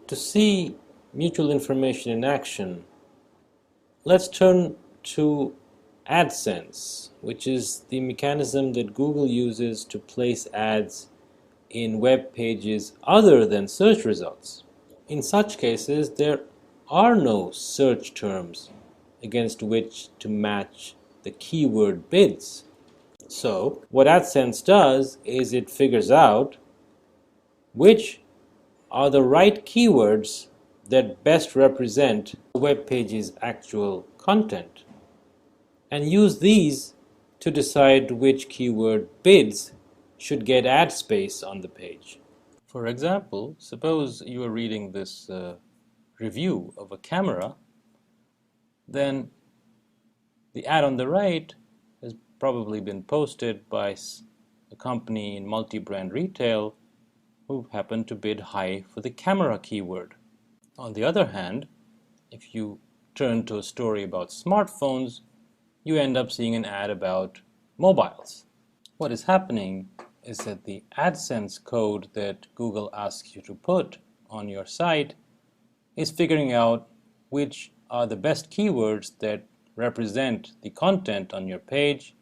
To see mutual information in action, let's turn to AdSense, which is the mechanism that Google uses to place ads in web pages other than search results. In such cases, there are no search terms against which to match the keyword bids. So, what AdSense does is it figures out which are the right keywords that best represent the web page's actual content, and use these to decide which keyword bids should get ad space on the page. For example, suppose you are reading this review of a camera, then the ad on the right has probably been posted by a company in multi-brand retail who happened to bid high for the camera keyword. On the other hand, if you turn to a story about smartphones, you end up seeing an ad about mobiles. What is happening is that the AdSense code that Google asks you to put on your site is figuring out which are the best keywords that represent the content on your page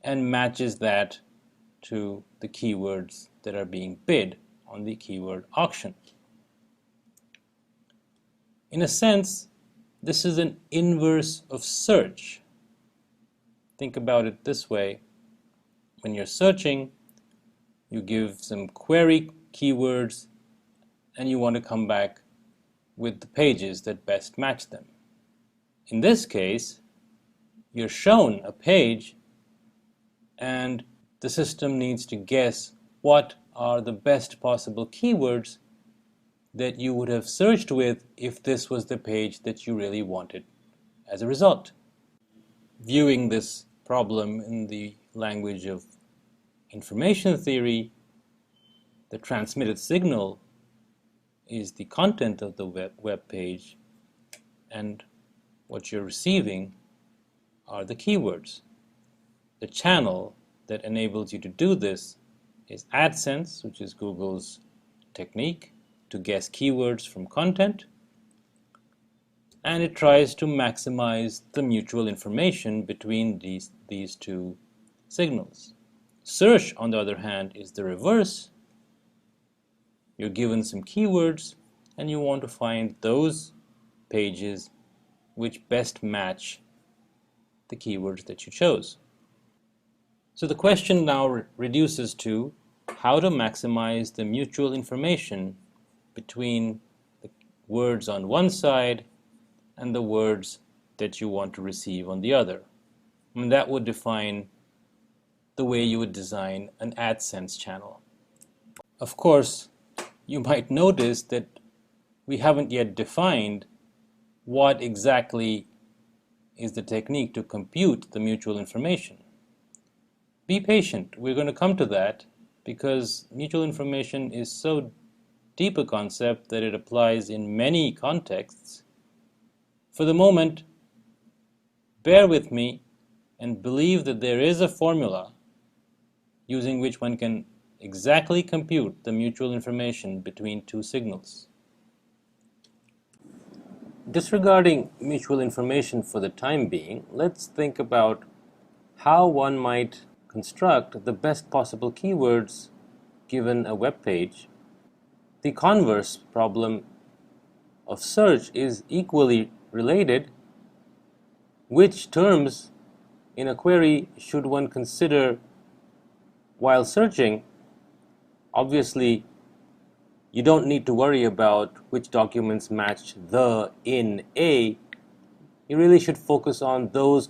and matches that to the keywords that are being bid on the keyword auction. In a sense, this is an inverse of search. Think about it this way. When you're searching, you give some query keywords and you want to come back with the pages that best match them. In this case, you're shown a page and the system needs to guess what are the best possible keywords that you would have searched with if this was the page that you really wanted as a result. Viewing this problem in the language of information theory, the transmitted signal is the content of the web page, and what you're receiving are the keywords. The channel that enables you to do this is AdSense, which is Google's technique to guess keywords from content, and it tries to maximize the mutual information between these two signals. Search, on the other hand, is the reverse. You're given some keywords and you want to find those pages which best match the keywords that you chose. So the question now reduces to how to maximize the mutual information between the words on one side and the words that you want to receive on the other. And that would define the way you would design an AdSense channel. Of course, you might notice that we haven't yet defined what exactly is the technique to compute the mutual information. Be patient, we're going to come to that because mutual information is so deep a concept that it applies in many contexts. For the moment, bear with me and believe that there is a formula using which one can exactly compute the mutual information between two signals. Disregarding mutual information for the time being, let's think about how one might construct the best possible keywords given a web page. The converse problem of search is equally related. Which terms in a query should one consider while searching? Obviously, you don't need to worry about which documents match the in a. You really should focus on those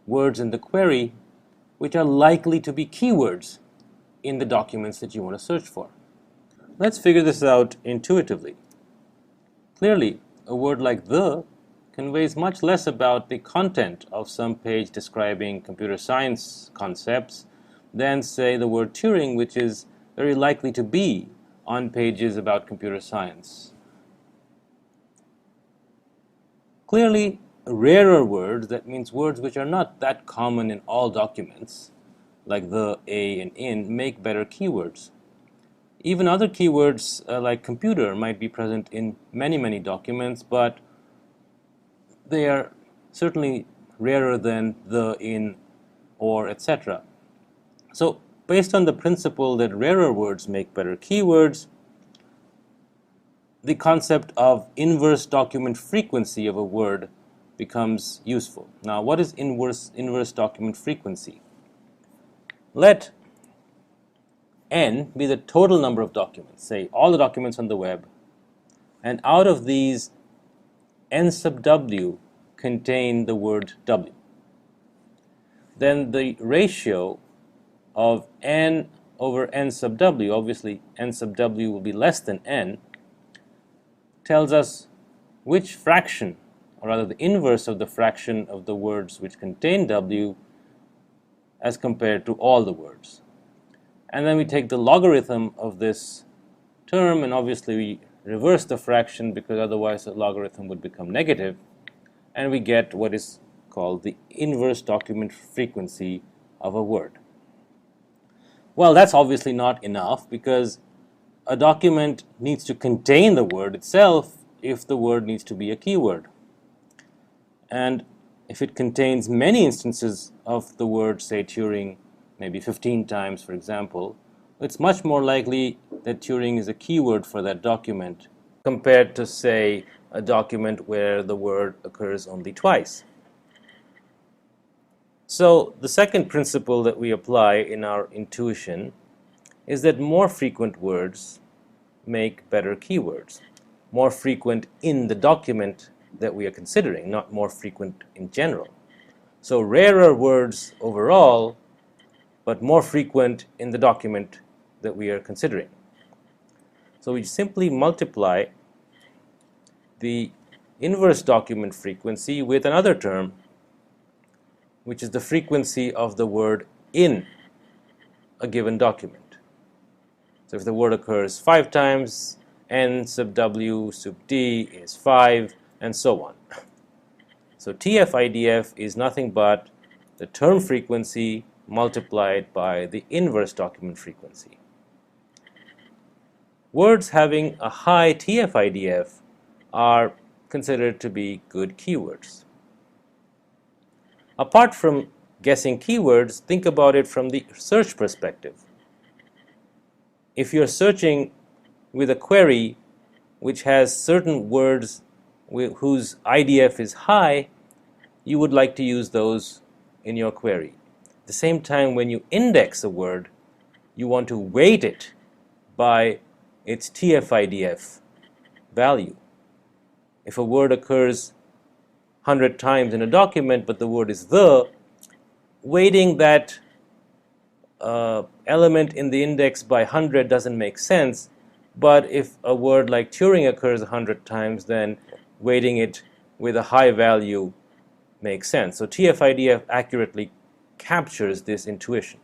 words in the query which are likely to be keywords in the documents that you want to search for. Let's figure this out intuitively. Clearly, a word like the conveys much less about the content of some page describing computer science concepts than, say, the word Turing, which is very likely to be on pages about computer science. Clearly, rarer words, that means words which are not that common in all documents, like the, a, and in, make better keywords. Even other keywords like computer might be present in many documents, but they are certainly rarer than the, in, or, etc. So based on the principle that rarer words make better keywords, the concept of inverse document frequency of a word becomes useful. Now, what is inverse document frequency? Let n be the total number of documents, say all the documents on the web, and out of these, n sub w contain the word w. Then the ratio of n over n sub w, obviously n sub w will be less than n, tells us which fraction, or rather the inverse of the fraction of the words which contain w as compared to all the words. And then we take the logarithm of this term, and obviously we reverse the fraction because otherwise the logarithm would become negative, and we get what is called the inverse document frequency of a word. Well, that's obviously not enough, because a document needs to contain the word itself if the word needs to be a keyword. And if it contains many instances of the word, say Turing, maybe 15 times, for example, it's much more likely that Turing is a keyword for that document compared to, say, a document where the word occurs only twice. So the second principle that we apply in our intuition is that more frequent words make better keywords. More frequent in the document that we are considering, not more frequent in general. So rarer words overall, but more frequent in the document that we are considering. So we simply multiply the inverse document frequency with another term, which is the frequency of the word in a given document. So if the word occurs 5 times, n sub w sub d is 5, and so on. So Tf Idf is nothing but the term frequency multiplied by the inverse document frequency. Words having a high Tf Idf are considered to be good keywords. Apart from guessing keywords, think about it from the search perspective. If you're searching with a query which has certain words whose IDF is high, you would like to use those in your query. At the same time, when you index a word, you want to weight it by its Tf Idf value. If a word occurs 100 times in a document, but the word is the, weighting that element in the index by 100 doesn't make sense. But if a word like Turing occurs 100 times, then weighting it with a high value makes sense. So Tf Idf accurately captures this intuition.